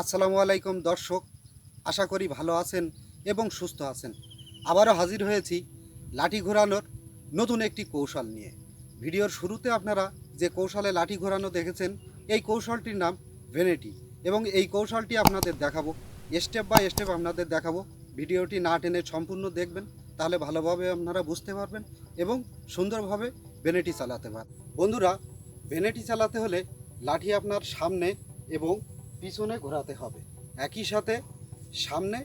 আসসালামু আলাইকুম দর্শক, আশা করি ভালো আছেন এবং সুস্থ আছেন। আবারও হাজির হয়েছি লাঠি ঘোরানোর নতুন একটি কৌশল নিয়ে। ভিডিওর শুরুতে আপনারা যে কৌশলে লাঠি ঘোরানো দেখেছেন, এই কৌশলটির নাম ভেনেটি এবং এই কৌশলটি আপনাদের দেখাবো, স্টেপ বাই স্টেপ আপনাদের দেখাবো। ভিডিওটি না টেনে সম্পূর্ণ দেখবেন, তাহলে ভালোভাবে আপনারা বুঝতে পারবেন এবং সুন্দরভাবে ভেনেটি চালাতে পারবেন। বন্ধুরা, ভেনেটি চালাতে হলে লাঠি আপনার সামনে এবং পিছনে ঘোরাতে হবে, একই সাথে সামনে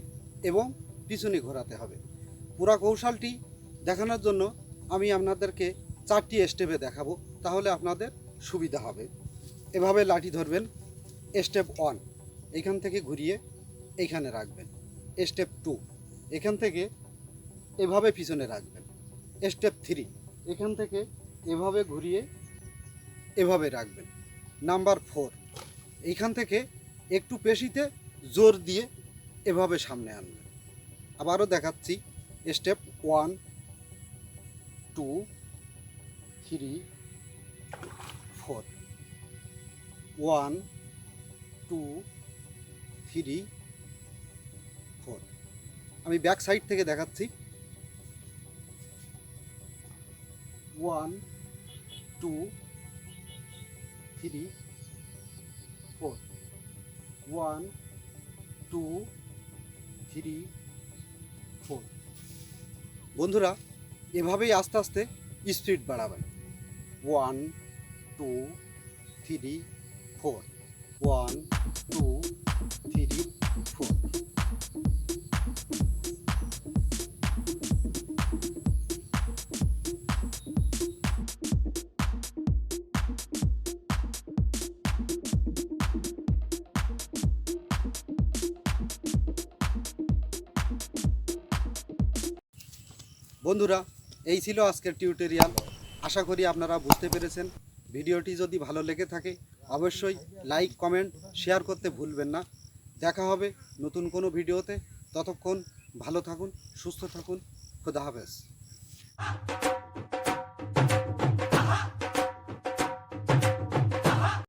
এবং পিছনে ঘোরাতে হবে। পুরা কৌশলটি দেখানোর জন্য আমি আপনাদেরকে 4টি স্টেপে দেখাবো, তাহলে আপনাদের সুবিধা হবে। এভাবে লাঠি ধরবেন। স্টেপ 1 এখান থেকে ঘুরিয়ে এইখানে রাখবেন। স্টেপ 2 এখান থেকে এভাবে পিছনে রাখবেন। স্টেপ 3 এখান থেকে এভাবে ঘুরিয়ে এভাবে রাখবেন। নাম্বার 4 এইখান থেকে একটু পেশিতে জোর দিয়ে এভাবে সামনে আনবেন। আবারও দেখাচ্ছি। স্টেপ 1 2 3 4 1 2 3 4। আমি ব্যাক সাইড থেকে দেখাচ্ছি। 1 2 3 4 1 2 3 4। বন্ধুরা, এভাবেই আস্তে আস্তে স্পিড বাড়াবেন। 1 2 3 4 1 2 3 4। বন্ধুরা, এই ছিল আজকের টিউটোরিয়াল। আশা করি আপনারা বুঝতে পেরেছেন। ভিডিওটি যদি ভালো লেগে থাকে অবশ্যই লাইক, কমেন্ট, শেয়ার করতে ভুলবেন না। দেখা হবে নতুন কোনো ভিডিওতে। ততক্ষণ ভালো থাকুন, সুস্থ থাকুন। খোদা হাফেজ।